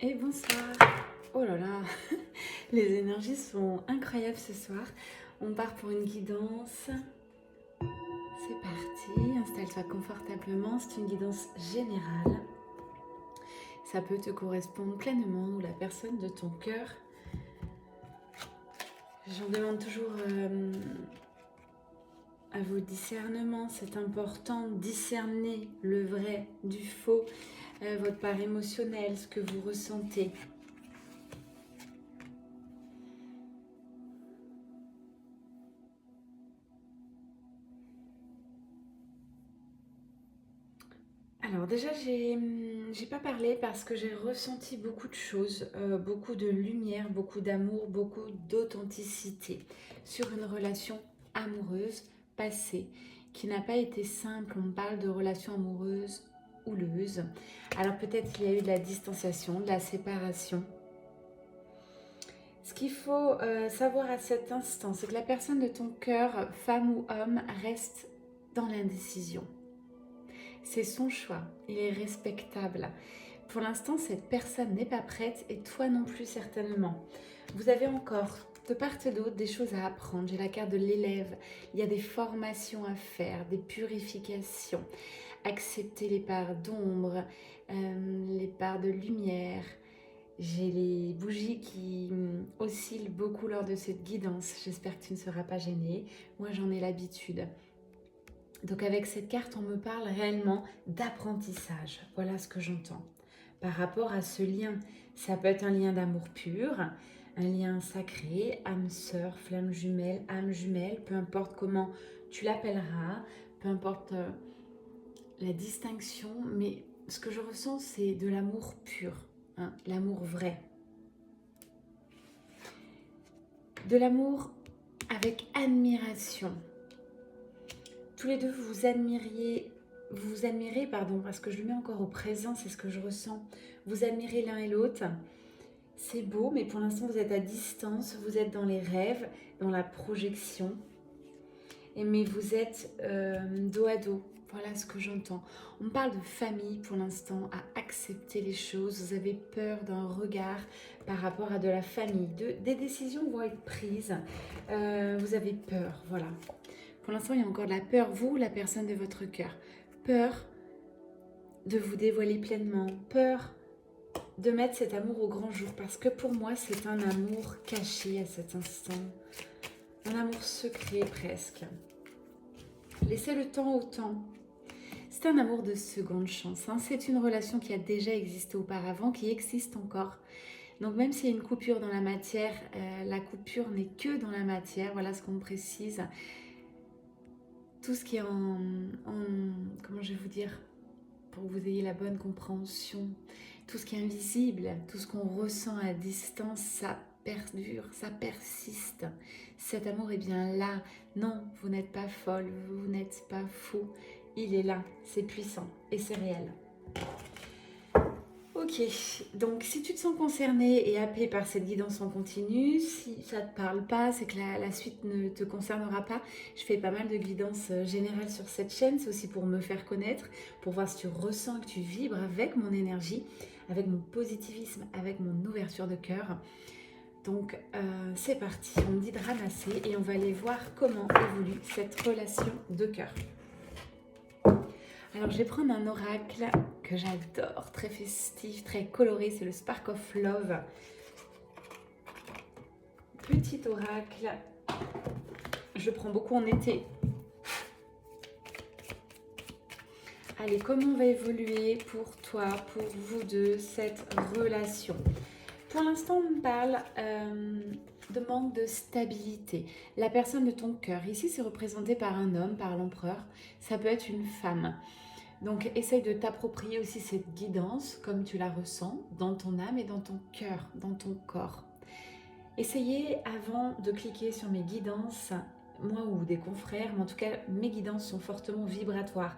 Et bonsoir. Oh là là, les énergies sont incroyables ce soir. On part pour une guidance. C'est parti, installe-toi confortablement. C'est une guidance générale. Ça peut te correspondre pleinement ou la personne de ton cœur. J'en demande toujours à vos discernements. C'est important de discerner le vrai du faux, votre part émotionnelle, ce que vous ressentez. Alors déjà, j'ai pas parlé parce que j'ai ressenti beaucoup de choses, beaucoup de lumière, beaucoup d'amour, beaucoup d'authenticité sur une relation amoureuse passée qui n'a pas été simple. On parle de relation amoureuse houleuse. Alors peut-être qu'il y a eu de la distanciation, de la séparation. Ce qu'il faut savoir à cet instant, c'est que la personne de ton cœur, femme ou homme, reste dans l'indécision. C'est son choix, il est respectable. Pour l'instant, cette personne n'est pas prête et toi non plus certainement. Vous avez encore de part et d'autre des choses à apprendre. J'ai la carte de l'élève. Il y a des formations à faire, des purifications. Accepter les parts d'ombre, les parts de lumière. J'ai les bougies qui oscillent beaucoup lors de cette guidance. J'espère que tu ne seras pas gênée. Moi, j'en ai l'habitude. Donc avec cette carte, on me parle réellement d'apprentissage. Voilà ce que j'entends. Par rapport à ce lien, ça peut être un lien d'amour pur, un lien sacré, âme sœur, flamme jumelle, peu importe comment tu l'appelleras, peu importe la distinction, mais ce que je ressens, c'est de l'amour pur, hein, l'amour vrai. De l'amour avec admiration. Tous les deux, vous admirez, parce que je le mets encore au présent, c'est ce que je ressens. Vous admirez l'un et l'autre. C'est beau, mais pour l'instant, vous êtes à distance, vous êtes dans les rêves, dans la projection. Mais vous êtes dos à dos. Voilà ce que j'entends. On parle de famille pour l'instant, à accepter les choses. Vous avez peur d'un regard par rapport à de la famille. Des décisions vont être prises. Vous avez peur, voilà. Pour l'instant, il y a encore de la peur, vous, la personne de votre cœur. Peur de vous dévoiler pleinement. Peur de mettre cet amour au grand jour. Parce que pour moi, c'est un amour caché à cet instant. Un amour secret presque. Laissez le temps au temps. C'est un amour de seconde chance. Hein. C'est une relation qui a déjà existé auparavant, qui existe encore. Donc même s'il y a une coupure dans la matière, la coupure n'est que dans la matière. Voilà ce qu'on me précise. Tout ce qui est comment je vais vous dire, pour que vous ayez la bonne compréhension, tout ce qui est invisible, tout ce qu'on ressent à distance, ça perdure, ça persiste. Cet amour est bien là. Non, vous n'êtes pas folle, vous n'êtes pas fou. Il est là, c'est puissant et c'est réel. Ok, donc si tu te sens concerné et happé par cette guidance en continu, si ça ne te parle pas, c'est que la suite ne te concernera pas. Je fais pas mal de guidances générales sur cette chaîne, c'est aussi pour me faire connaître, pour voir si tu ressens que tu vibres avec mon énergie, avec mon positivisme, avec mon ouverture de cœur. Donc c'est parti, on me dit de ramasser et on va aller voir comment évolue cette relation de cœur. Alors je vais prendre un oracle que j'adore, très festif, très coloré, c'est le Spark of Love. Petit oracle, je prends beaucoup en été. Allez, comment va évoluer pour toi, pour vous deux, cette relation? Pour l'instant, on me parle de manque de stabilité. La personne de ton cœur, ici c'est représenté par un homme, par l'empereur, ça peut être une femme. Donc, essaye de t'approprier aussi cette guidance comme tu la ressens dans ton âme et dans ton cœur, dans ton corps. Essayez avant de cliquer sur mes guidances, moi ou des confrères, mais en tout cas, mes guidances sont fortement vibratoires.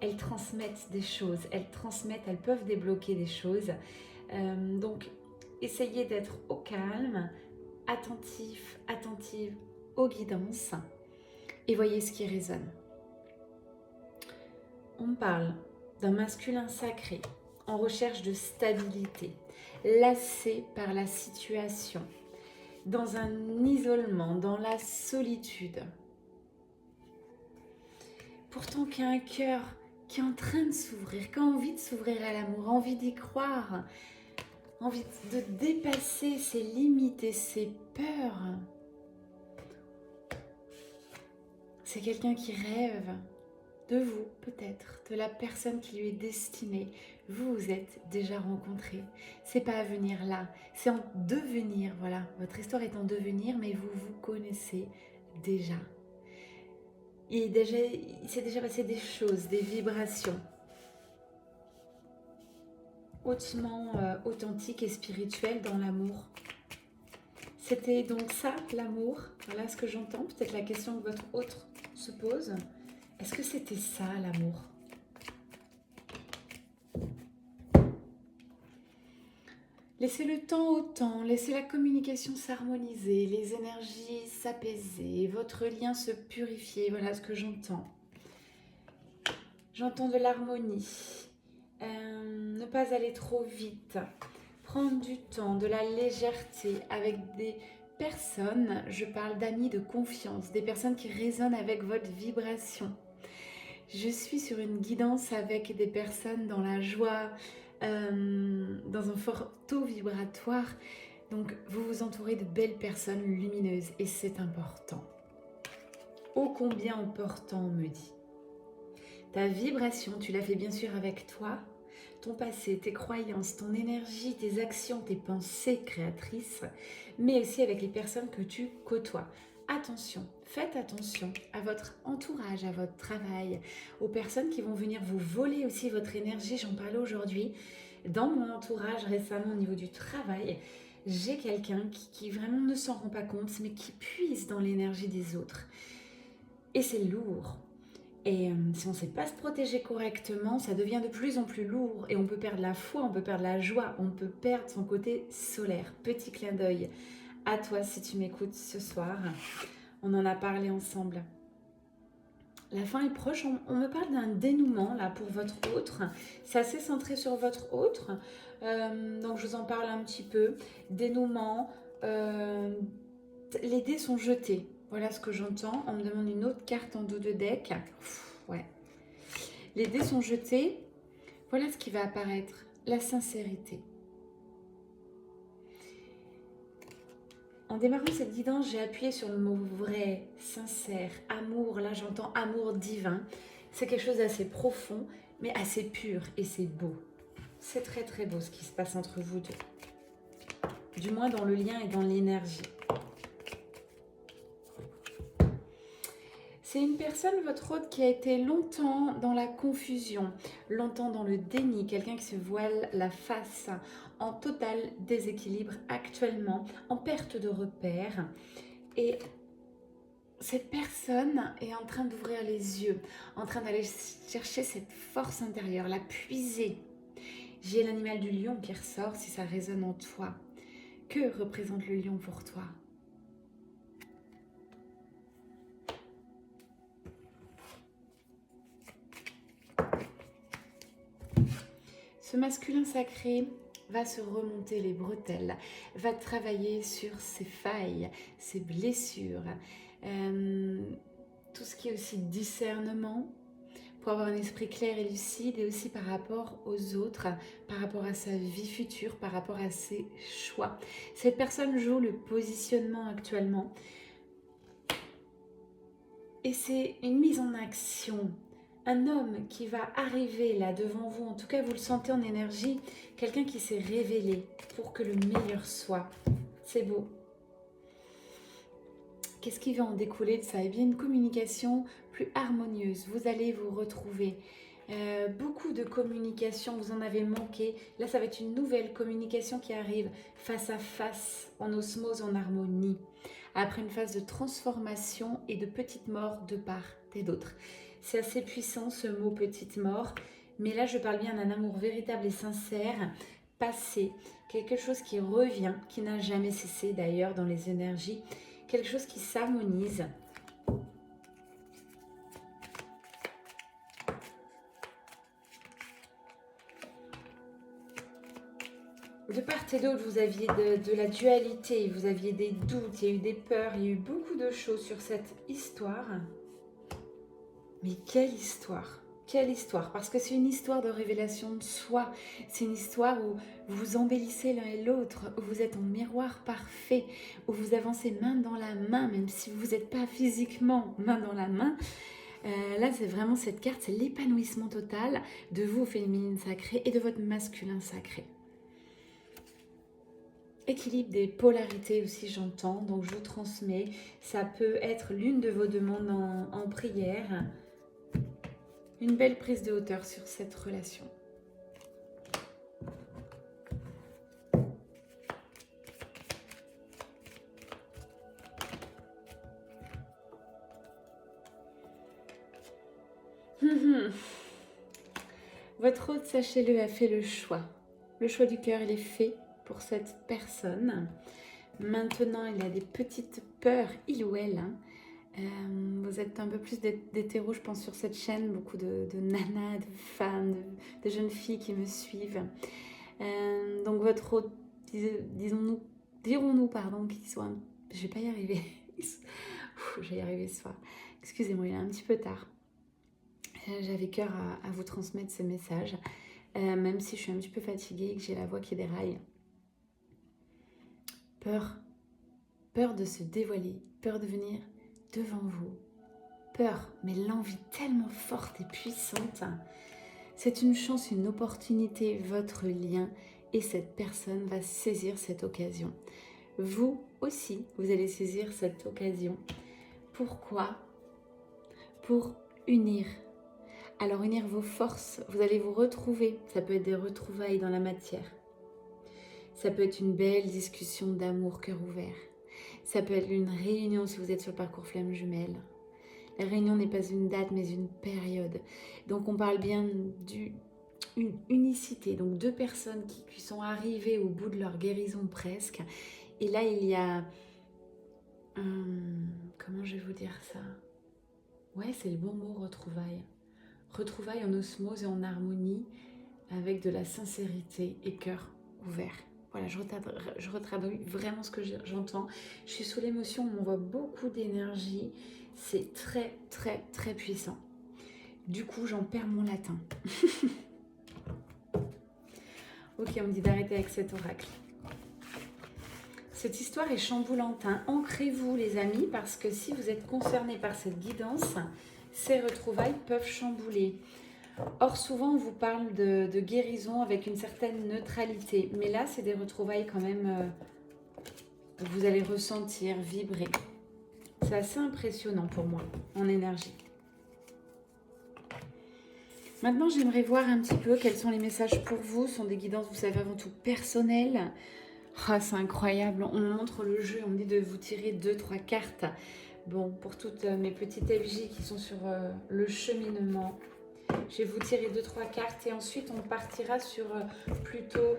Elles transmettent des choses, elles peuvent débloquer des choses. Donc, essayez d'être au calme, attentive aux guidances et voyez ce qui résonne. On parle d'un masculin sacré, en recherche de stabilité, lassé par la situation, dans un isolement, dans la solitude. Pourtant qui a un cœur qui est en train de s'ouvrir, qui a envie de s'ouvrir à l'amour, envie d'y croire, envie de dépasser ses limites et ses peurs. C'est quelqu'un qui rêve de vous, peut-être, de la personne qui lui est destinée. Vous vous êtes déjà rencontrés. C'est pas à venir là, c'est en devenir, voilà. Votre histoire est en devenir, mais vous vous connaissez déjà. Il s'est déjà passé des choses, des vibrations hautement authentiques et spirituelles dans l'amour. C'était donc ça, l'amour. Voilà ce que j'entends. Peut-être la question que votre autre se pose. Est-ce que c'était ça, l'amour? Laissez le temps au temps, laissez la communication s'harmoniser, les énergies s'apaiser, votre lien se purifier. Voilà ce que j'entends. J'entends de l'harmonie. Ne pas aller trop vite. Prendre du temps, de la légèreté avec des personnes, je parle d'amis de confiance, des personnes qui résonnent avec votre vibration. Je suis sur une guidance avec des personnes dans la joie, dans un fort taux vibratoire. Donc vous vous entourez de belles personnes lumineuses et c'est important. Ô combien important, on me dit. Ta vibration, tu la fais bien sûr avec toi, ton passé, tes croyances, ton énergie, tes actions, tes pensées créatrices, mais aussi avec les personnes que tu côtoies. Attention, faites attention à votre entourage, à votre travail, aux personnes qui vont venir vous voler aussi votre énergie. J'en parlais aujourd'hui. Dans mon entourage récemment au niveau du travail, j'ai quelqu'un qui vraiment ne s'en rend pas compte, mais qui puise dans l'énergie des autres. Et c'est lourd. Et si on ne sait pas se protéger correctement, ça devient de plus en plus lourd. Et on peut perdre la foi, on peut perdre la joie, on peut perdre son côté solaire. Petit clin d'œil à toi si tu m'écoutes ce soir. On en a parlé ensemble. La fin est proche. On me parle d'un dénouement là pour votre autre. C'est assez centré sur votre autre. Donc je vous en parle un petit peu. Dénouement. Les dés sont jetés. Voilà ce que j'entends. On me demande une autre carte en dos de deck. Ouais. Les dés sont jetés. Voilà ce qui va apparaître. La sincérité. En démarrant cette guidance, j'ai appuyé sur le mot vrai, sincère, amour. Là, j'entends amour divin. C'est quelque chose d'assez profond, mais assez pur. Et c'est beau. C'est très très beau ce qui se passe entre vous deux. Du moins dans le lien et dans l'énergie. C'est une personne, votre autre, qui a été longtemps dans la confusion, longtemps dans le déni, quelqu'un qui se voile la face, en total déséquilibre actuellement, en perte de repères. Et cette personne est en train d'ouvrir les yeux, en train d'aller chercher cette force intérieure, la puiser. J'ai l'animal du lion qui ressort si ça résonne en toi. Que représente le lion pour toi ? Ce masculin sacré va se remonter les bretelles, va travailler sur ses failles, ses blessures, tout ce qui est aussi discernement, pour avoir un esprit clair et lucide, et aussi par rapport aux autres, par rapport à sa vie future, par rapport à ses choix. Cette personne joue le positionnement actuellement, et c'est une mise en action. Un homme qui va arriver là devant vous, en tout cas vous le sentez en énergie, quelqu'un qui s'est révélé pour que le meilleur soit. C'est beau. Qu'est-ce qui va en découler de ça? Eh bien une communication plus harmonieuse. Vous allez vous retrouver. Beaucoup de communication, vous en avez manqué. Là, ça va être une nouvelle communication qui arrive face à face, en osmose, en harmonie. Après une phase de transformation et de petite mort de part et d'autre. C'est assez puissant ce mot petite mort, mais là je parle bien d'un amour véritable et sincère, passé, quelque chose qui revient, qui n'a jamais cessé d'ailleurs dans les énergies, quelque chose qui s'harmonise. De part et d'autre, vous aviez de la dualité, vous aviez des doutes, il y a eu des peurs, il y a eu beaucoup de choses sur cette histoire. Mais quelle histoire! Quelle histoire! Parce que c'est une histoire de révélation de soi. C'est une histoire où vous embellissez l'un et l'autre, où vous êtes en miroir parfait, où vous avancez main dans la main, même si vous n'êtes pas physiquement main dans la main. Là, c'est vraiment cette carte, c'est l'épanouissement total de vous, féminine sacrée, et de votre masculin sacré. Équilibre des polarités aussi, j'entends, donc je vous transmets. Ça peut être l'une de vos demandes en prière. Une belle prise de hauteur sur cette relation. Votre hôte, sachez-le, a fait le choix. Le choix du cœur, il est fait pour cette personne. Maintenant, il a des petites peurs, il ou elle. Vous êtes un peu plus d'hétéros, je pense, sur cette chaîne. Beaucoup de nanas, de femmes, de jeunes filles qui me suivent. Donc votre hôte, dirons-nous, pardon, qu'il soit... Je vais pas y arriver. Je vais y arriver ce soir. Excusez-moi, il est un petit peu tard. J'avais cœur à vous transmettre ce message, même si je suis un petit peu fatiguée et que j'ai la voix qui déraille. Peur de se dévoiler, peur de venir devant vous. Peur, mais l'envie tellement forte et puissante. C'est une chance, une opportunité, votre lien, et cette personne va saisir cette occasion. Vous aussi, vous allez saisir cette occasion. Pourquoi? Pour unir. Alors unir vos forces, vous allez vous retrouver. Ça peut être des retrouvailles dans la matière. Ça peut être une belle discussion d'amour cœur ouvert. Ça peut être une réunion si vous êtes sur le parcours flamme jumelle. La réunion n'est pas une date mais une période. Donc on parle bien d'une unicité. Donc deux personnes qui sont arrivées au bout de leur guérison presque. Et là il y a... comment je vais vous dire ça? Ouais, c'est le bon mot, retrouvailles. Retrouvailles en osmose et en harmonie avec de la sincérité et cœur ouvert. Voilà, je retraduis vraiment ce que j'entends. Je suis sous l'émotion, on voit beaucoup d'énergie. C'est très, très, très puissant. Du coup, j'en perds mon latin. Ok, on me dit d'arrêter avec cet oracle. Cette histoire est chamboulante. Hein. Ancrez-vous, les amis, parce que si vous êtes concernés par cette guidance, ces retrouvailles peuvent chambouler. Or, souvent, on vous parle de guérison avec une certaine neutralité. Mais là, c'est des retrouvailles quand même que vous allez ressentir, vibrer. C'est assez impressionnant pour moi, en énergie. Maintenant, j'aimerais voir un petit peu quels sont les messages pour vous. Ce sont des guidances, vous savez, avant tout personnelles. Oh, c'est incroyable. On me montre le jeu, on me dit de vous tirer 2-3 cartes. Bon, pour toutes mes petites FJ qui sont sur le cheminement, je vais vous tirer 2-3 cartes et ensuite on partira sur plutôt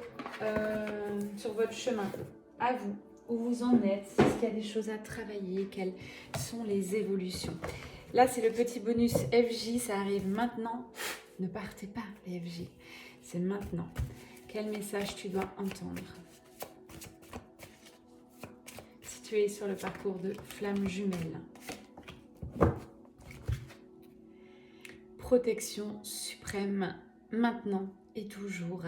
sur votre chemin. À vous, où vous en êtes, est-ce qu'il y a des choses à travailler, quelles sont les évolutions. Là, c'est le petit bonus FJ, ça arrive maintenant. Ne partez pas, les FJ. C'est maintenant. Quel message tu dois entendre? Si tu es sur le parcours de flamme jumelle. Protection suprême, maintenant et toujours.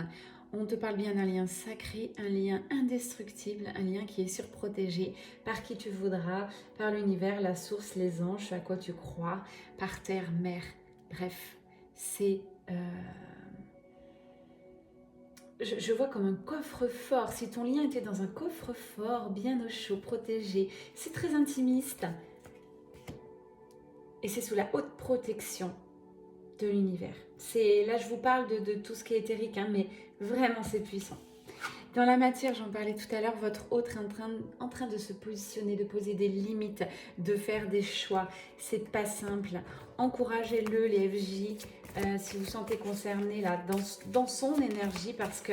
On te parle bien d'un lien sacré, un lien indestructible, un lien qui est surprotégé par qui tu voudras, par l'univers, la source, les anges, à quoi tu crois, par terre, mer. Bref, c'est... Je vois comme un coffre-fort. Si ton lien était dans un coffre-fort, bien au chaud, protégé, c'est très intimiste. Et c'est sous la haute protection de l'univers. Là, je vous parle de tout ce qui est éthérique, hein, mais vraiment, c'est puissant. Dans la matière, j'en parlais tout à l'heure, votre hôte est en train de se positionner, de poser des limites, de faire des choix. C'est pas simple. Encouragez-le, les FJ, si vous sentez concerné là, dans son énergie, parce que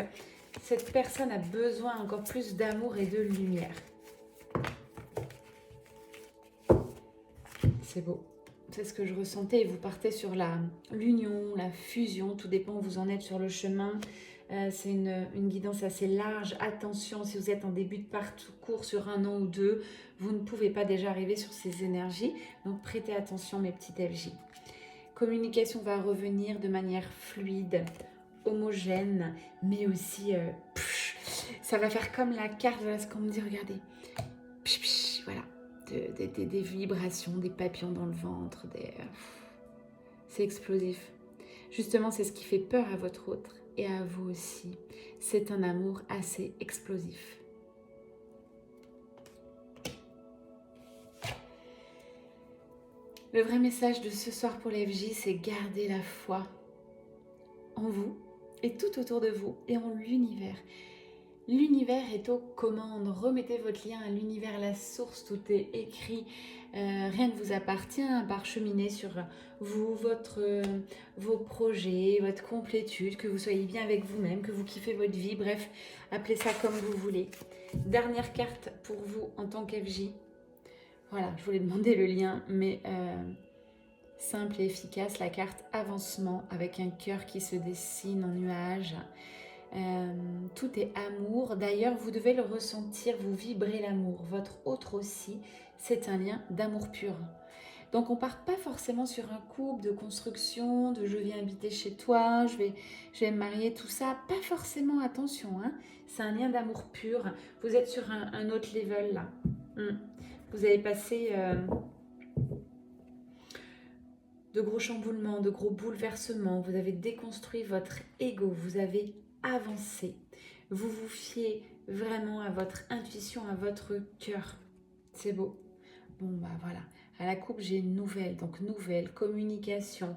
cette personne a besoin encore plus d'amour et de lumière. C'est beau. C'est ce que je ressentais. Vous partez sur l'union, la fusion. Tout dépend où vous en êtes sur le chemin. C'est une guidance assez large. Attention, si vous êtes en début de parcours sur 1 an ou 2, vous ne pouvez pas déjà arriver sur ces énergies. Donc prêtez attention mes petites FJ. Communication va revenir de manière fluide, homogène, mais aussi ça va faire comme la carte, voilà ce qu'on me dit, regardez. Voilà, des vibrations, des papillons dans le ventre, c'est explosif. Justement, c'est ce qui fait peur à votre autre et à vous aussi. C'est un amour assez explosif. Le vrai message de ce soir pour les FJ, c'est garder la foi en vous et tout autour de vous et en l'univers. L'univers est aux commandes. Remettez votre lien à l'univers, à la source, tout est écrit. Rien ne vous appartient à part cheminer sur vous, vos projets, votre complétude, que vous soyez bien avec vous-même, que vous kiffez votre vie, bref, appelez ça comme vous voulez. Dernière carte pour vous en tant qu'FJ. Voilà, je voulais demander le lien, mais simple et efficace, la carte avancement avec un cœur qui se dessine en nuage. Tout est amour. D'ailleurs, vous devez le ressentir, vous vibrez l'amour. Votre autre aussi, c'est un lien d'amour pur. Donc, on part pas forcément sur un couple de construction, de je viens habiter chez toi, je vais me marier, tout ça. Pas forcément, attention. Hein. C'est un lien d'amour pur. Vous êtes sur un autre level là. Vous avez passé de gros chamboulements, de gros bouleversements. Vous avez déconstruit votre ego. Vous avez avancé. Vous vous fiez vraiment à votre intuition, à votre cœur. C'est beau. Bon, bah voilà. À la coupe, j'ai une nouvelle. Donc, nouvelle, communication.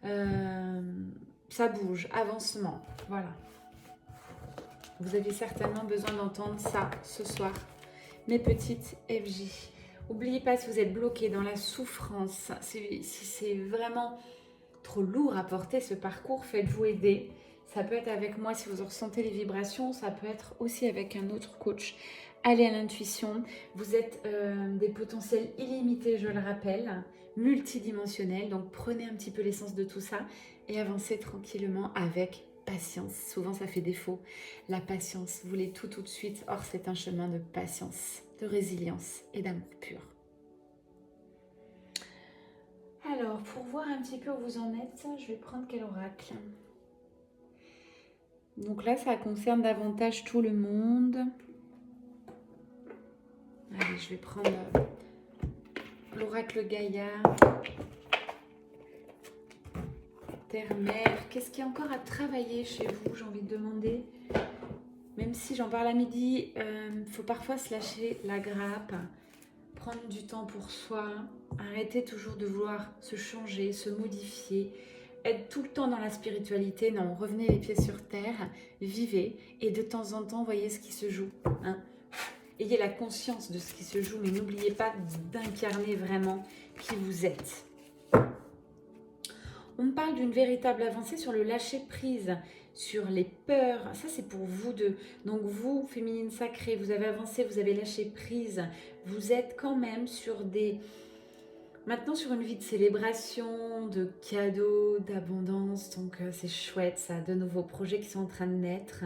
Ça bouge, avancement. Voilà. Vous avez certainement besoin d'entendre ça ce soir. Mes petites FJ. N'oubliez pas, si vous êtes bloqué dans la souffrance, si c'est vraiment trop lourd à porter ce parcours, faites-vous aider. Ça peut être avec moi si vous ressentez les vibrations, ça peut être aussi avec un autre coach. Allez à l'intuition, vous êtes des potentiels illimités, je le rappelle, multidimensionnels, donc prenez un petit peu l'essence de tout ça et avancez tranquillement avec patience. Souvent ça fait défaut, la patience, vous voulez tout de suite, or c'est un chemin de patience, de résilience et d'amour pur. Alors, pour voir un petit peu où vous en êtes, je vais prendre quel oracle. Donc là, ça concerne davantage tout le monde. Allez, je vais prendre l'oracle Gaïa. Terre-Mère. Qu'est-ce qu'il y a encore à travailler chez vous, j'ai envie de demander. Même si j'en parle à midi, faut parfois se lâcher la grappe. Prendre du temps pour soi, arrêter toujours de vouloir se changer, se modifier, être tout le temps dans la spiritualité. Non, revenez les pieds sur terre, vivez et de temps en temps, voyez ce qui se joue. Hein. Ayez la conscience de ce qui se joue, mais n'oubliez pas d'incarner vraiment qui vous êtes. On me parle d'une véritable avancée sur le lâcher-prise, sur les peurs. Ça, c'est pour vous deux. Donc vous, féminine sacrée, vous avez avancé, vous avez lâché prise. Vous êtes quand même sur maintenant sur une vie de célébration, de cadeaux, d'abondance. Donc c'est chouette, ça. De nouveaux projets qui sont en train de naître.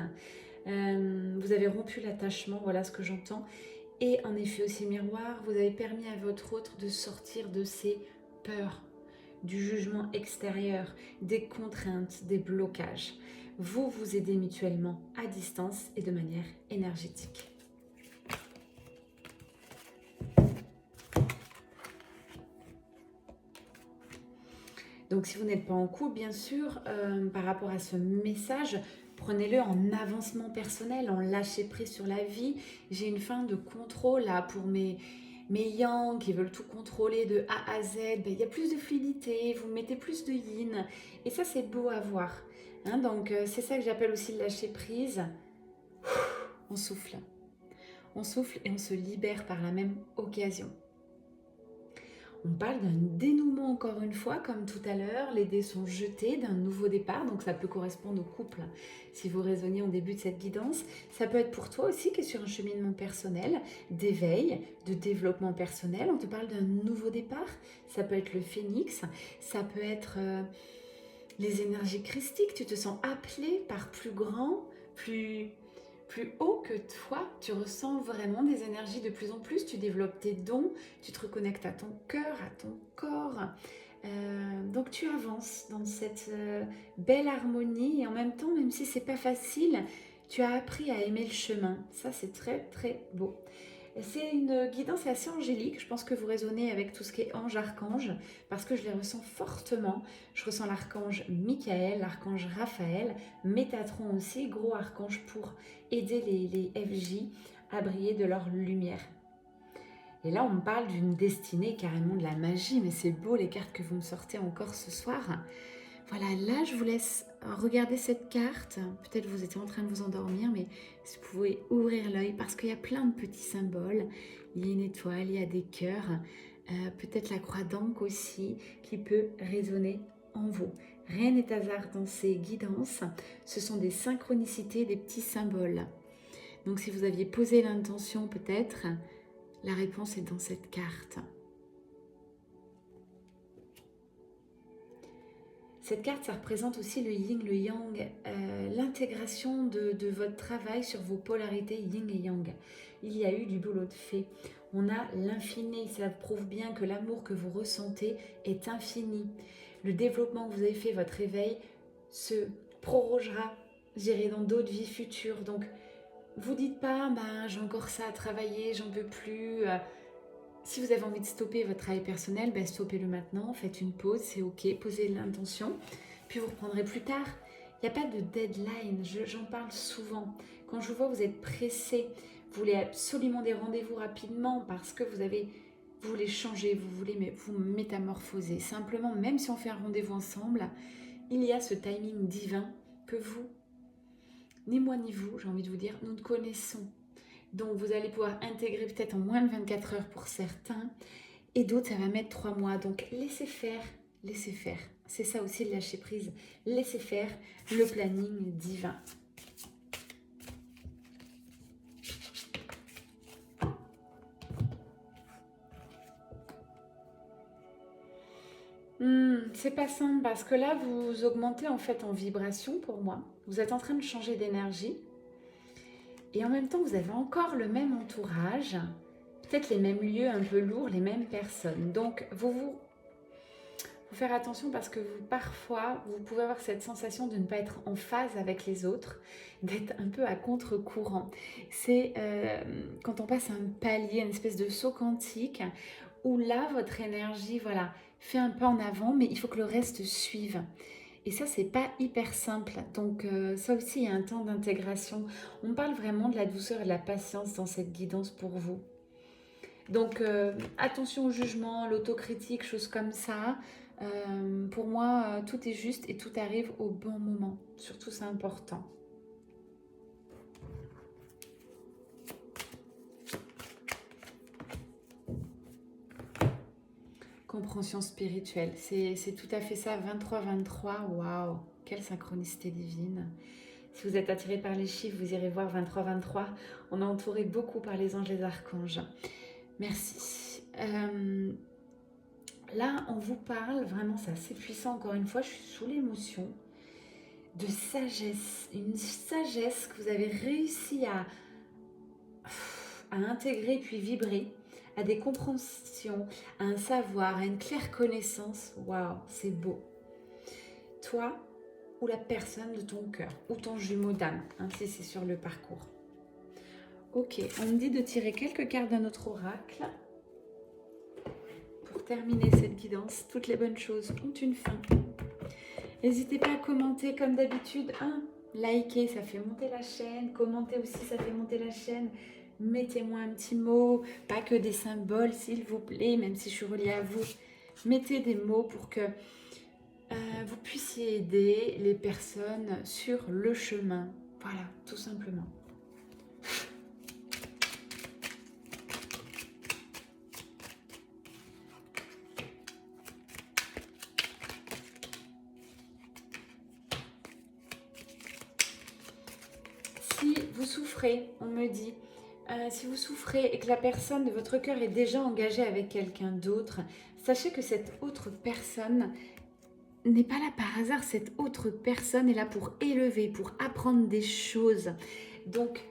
Vous avez rompu l'attachement, voilà ce que j'entends. Et en effet aussi miroir, vous avez permis à votre autre de sortir de ses peurs, du jugement extérieur, des contraintes, des blocages. Vous vous aidez mutuellement à distance et de manière énergétique. Donc si vous n'êtes pas en couple, bien sûr, par rapport à ce message, prenez-le en avancement personnel, en lâcher prise sur la vie. J'ai une fin de contrôle là pour mes yang qui veulent tout contrôler de A à Z. Il y a plus de fluidité, vous mettez plus de yin. Et ça, c'est beau à voir. Hein, donc c'est ça que j'appelle aussi le lâcher prise. On souffle. On souffle et on se libère par la même occasion. On parle d'un dénouement encore une fois, comme tout à l'heure, les dés sont jetés, d'un nouveau départ, donc ça peut correspondre au couple si vous raisonnez au début de cette guidance. Ça peut être pour toi aussi qui est sur un cheminement personnel, d'éveil, de développement personnel. On te parle d'un nouveau départ, ça peut être le phénix, ça peut être les énergies christiques, tu te sens appelé par plus grand, plus haut que toi. Tu ressens vraiment des énergies de plus en plus, tu développes tes dons, tu te reconnectes à ton cœur, à ton corps. Donc tu avances dans cette belle harmonie et en même temps, même si c'est pas facile, tu as appris à aimer le chemin. Ça, c'est très très beau. C'est une guidance assez angélique. Je pense que vous résonnez avec tout ce qui est ange, archange, parce que je les ressens fortement. Je ressens l'archange Michael, l'archange Raphaël, Métatron aussi, gros archange pour aider les FJ à briller de leur lumière. Et là, on me parle d'une destinée, carrément de la magie, mais c'est beau les cartes que vous me sortez encore ce soir. Voilà, là, je vous laisse regarder cette carte. Peut-être vous étiez en train de vous endormir, mais vous pouvez ouvrir l'œil parce qu'il y a plein de petits symboles. Il y a une étoile, il y a des cœurs, peut-être la croix d'Ankh aussi qui peut résonner en vous. Rien n'est hasard dans ces guidances. Ce sont des synchronicités, des petits symboles. Donc, si vous aviez posé l'intention, peut-être, la réponse est dans cette carte. Cette carte, ça représente aussi le yin, le yang, l'intégration de votre travail sur vos polarités yin et yang. Il y a eu du boulot de fait. On a l'infini, ça prouve bien que l'amour que vous ressentez est infini. Le développement que vous avez fait, votre éveil, se prorogera, j'irai dans d'autres vies futures. Donc, vous dites pas, j'ai encore ça à travailler, j'en peux plus. Si vous avez envie de stopper votre travail personnel, stoppez-le maintenant, faites une pause, c'est ok, posez l'intention, puis vous reprendrez plus tard. Il n'y a pas de deadline, j'en parle souvent. Quand je vous vois, vous êtes pressé, vous voulez absolument des rendez-vous rapidement parce que vous voulez changer, vous voulez vous métamorphoser. Simplement, même si on fait un rendez-vous ensemble, il y a ce timing divin que vous, ni moi ni vous, j'ai envie de vous dire, nous ne connaissons. Donc, vous allez pouvoir intégrer peut-être en moins de 24 heures pour certains et d'autres, ça va mettre 3 mois. Donc, laissez faire, laissez faire. C'est ça aussi le lâcher prise. Laissez faire le planning divin. C'est pas simple parce que là, vous augmentez en fait en vibration pour moi. Vous êtes en train de changer d'énergie. Et en même temps, vous avez encore le même entourage, peut-être les mêmes lieux un peu lourds, les mêmes personnes. Donc, faut faire attention parce que parfois, vous pouvez avoir cette sensation de ne pas être en phase avec les autres, d'être un peu à contre-courant. C'est quand on passe un palier, une espèce de saut quantique, où là, votre énergie, fait un pas en avant, mais il faut que le reste suive. Et ça, c'est pas hyper simple. Donc, ça aussi, il y a un temps d'intégration. On parle vraiment de la douceur et de la patience dans cette guidance pour vous. Donc, attention au jugement, l'autocritique, choses comme ça. Pour moi, tout est juste et tout arrive au bon moment. Surtout, c'est important. Compréhension spirituelle, c'est tout à fait ça, 23-23, waouh, quelle synchronicité divine. Si vous êtes attiré par les chiffres, vous irez voir 23-23, on est entouré beaucoup par les anges et les archanges. Merci. Là, on vous parle, vraiment c'est assez puissant, encore une fois, je suis sous l'émotion, de sagesse, une sagesse que vous avez réussi à intégrer puis vibrer, à des compréhensions, à un savoir, à une claire connaissance. Waouh, c'est beau. Toi ou la personne de ton cœur, ou ton jumeau d'âme, si c'est sur le parcours. Ok, on me dit de tirer quelques cartes d'un autre oracle. Pour terminer cette guidance, toutes les bonnes choses ont une fin. N'hésitez pas à commenter comme d'habitude. Likez, ça fait monter la chaîne. Commentez aussi, ça fait monter la chaîne. Mettez-moi un petit mot, pas que des symboles s'il vous plaît, même si je suis reliée à vous. Mettez des mots pour que vous puissiez aider les personnes sur le chemin. Voilà, tout simplement. Si vous souffrez, on me dit, si vous souffrez et que la personne de votre cœur est déjà engagée avec quelqu'un d'autre, sachez que cette autre personne n'est pas là par hasard. Cette autre personne est là pour élever, pour apprendre des choses. Donc,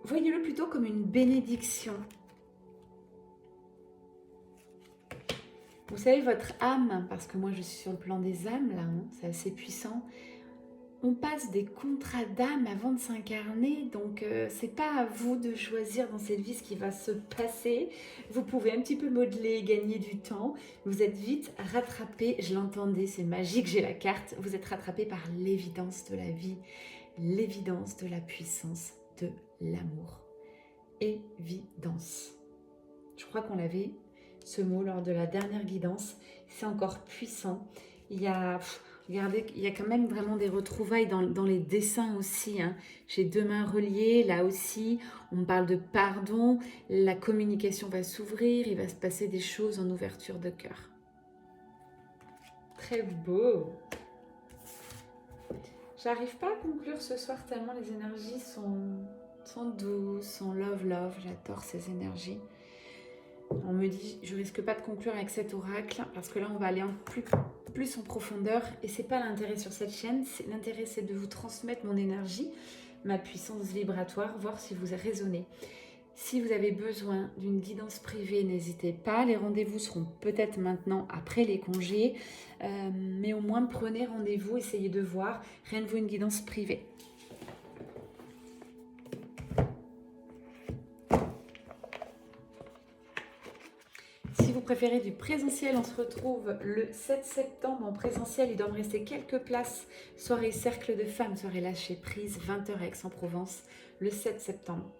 voyez-le plutôt comme une bénédiction. Vous savez, votre âme, parce que moi je suis sur le plan des âmes là, hein, c'est assez puissant. On passe des contrats d'âme avant de s'incarner, donc c'est pas à vous de choisir dans cette vie ce qui va se passer. Vous pouvez un petit peu modeler, gagner du temps. Vous êtes vite rattrapé, je l'entendais, c'est magique, j'ai la carte. Vous êtes rattrapé par l'évidence de la vie, l'évidence de la puissance de l'amour. Évidence. Je crois qu'on l'avait, ce mot, lors de la dernière guidance. C'est encore puissant. Il y a... Regardez, il y a quand même vraiment des retrouvailles dans les dessins aussi. Hein. J'ai deux mains reliées, là aussi. On parle de pardon. La communication va s'ouvrir. Il va se passer des choses en ouverture de cœur. Très beau. J'arrive pas à conclure ce soir tellement les énergies sont douces, sont love. J'adore ces énergies. On me dit, je risque pas de conclure avec cet oracle parce que là on va aller plus en profondeur et c'est pas l'intérêt sur cette chaîne. L'intérêt c'est de vous transmettre mon énergie, ma puissance vibratoire, voir si vous résonnez. Si vous avez besoin d'une guidance privée, n'hésitez pas. Les rendez-vous seront peut-être maintenant après les congés, mais au moins prenez rendez-vous, essayez de voir. Rien de vous une guidance privée. Si vous préférez du présentiel, on se retrouve le 7 septembre en présentiel. Il doit me rester quelques places. Soirée cercle de femmes, soirée lâcher prise, 20h à Aix-en-Provence, le 7 septembre.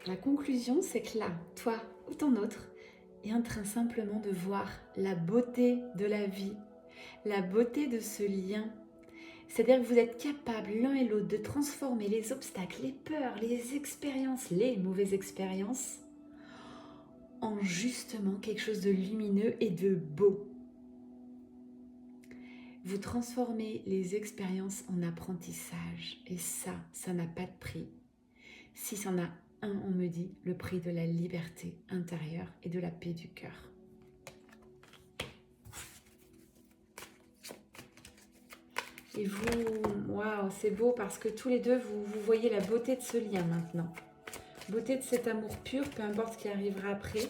La conclusion, c'est que là, toi ou ton autre, est en train simplement de voir la beauté de la vie, la beauté de ce lien. C'est-à-dire que vous êtes capables l'un et l'autre de transformer les obstacles, les peurs, les expériences, les mauvaises expériences en justement quelque chose de lumineux et de beau. Vous transformez les expériences en apprentissage et ça n'a pas de prix. Si c'en a un, on me dit, le prix de la liberté intérieure et de la paix du cœur. Et vous, waouh, c'est beau parce que tous les deux, vous voyez la beauté de ce lien maintenant. Beauté de cet amour pur, peu importe ce qui arrivera après.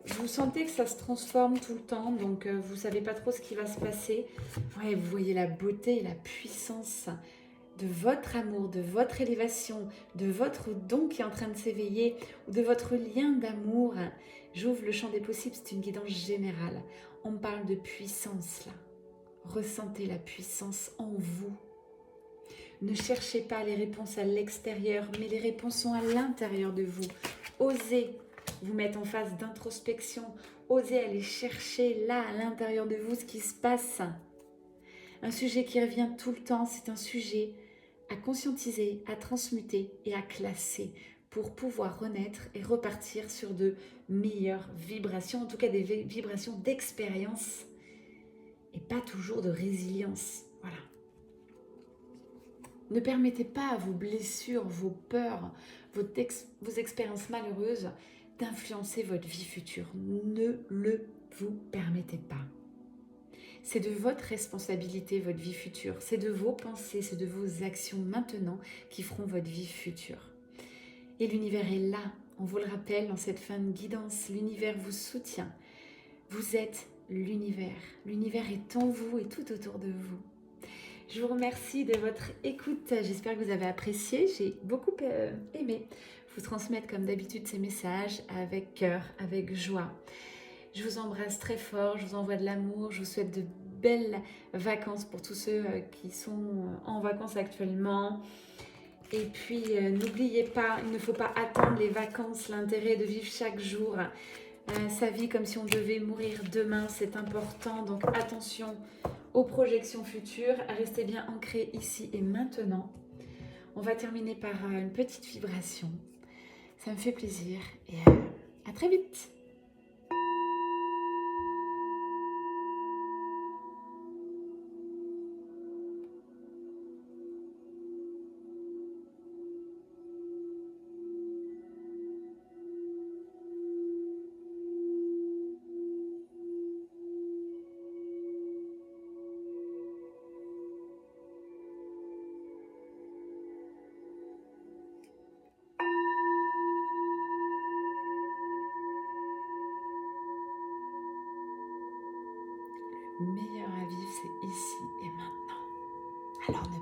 Vous sentez que ça se transforme tout le temps, donc vous ne savez pas trop ce qui va se passer. Ouais, vous voyez la beauté et la puissance de votre amour, de votre élévation, de votre don qui est en train de s'éveiller, ou de votre lien d'amour. J'ouvre le champ des possibles, c'est une guidance générale. On parle de puissance là. Ressentez la puissance en vous. Ne cherchez pas les réponses à l'extérieur, mais les réponses sont à l'intérieur de vous. Osez vous mettre en phase d'introspection. Osez aller chercher là, à l'intérieur de vous, ce qui se passe. Un sujet qui revient tout le temps, c'est un sujet à conscientiser, à transmuter et à classer pour pouvoir renaître et repartir sur de meilleures vibrations, en tout cas des vibrations d'expérience et pas toujours de résilience. Voilà. Ne permettez pas à vos blessures, vos peurs, vos expériences malheureuses d'influencer votre vie future. Ne le vous permettez pas. C'est de votre responsabilité, votre vie future. C'est de vos pensées, c'est de vos actions maintenant qui feront votre vie future. Et l'univers est là. On vous le rappelle dans cette fin de guidance. L'univers vous soutient. Vous êtes l'univers. L'univers est en vous et tout autour de vous. Je vous remercie de votre écoute. J'espère que vous avez apprécié. J'ai beaucoup aimé vous transmettre comme d'habitude ces messages avec cœur, avec joie. Je vous embrasse très fort. Je vous envoie de l'amour. Je vous souhaite de belles vacances pour tous ceux qui sont en vacances actuellement. Et puis, n'oubliez pas, il ne faut pas attendre les vacances. L'intérêt de vivre chaque jour sa vie comme si on devait mourir demain. C'est important. Donc, attention aux projections futures, restez bien ancrés ici et maintenant. On va terminer par une petite vibration. Ça me fait plaisir et à très vite. meilleur à vivre, c'est ici et maintenant. Alors ne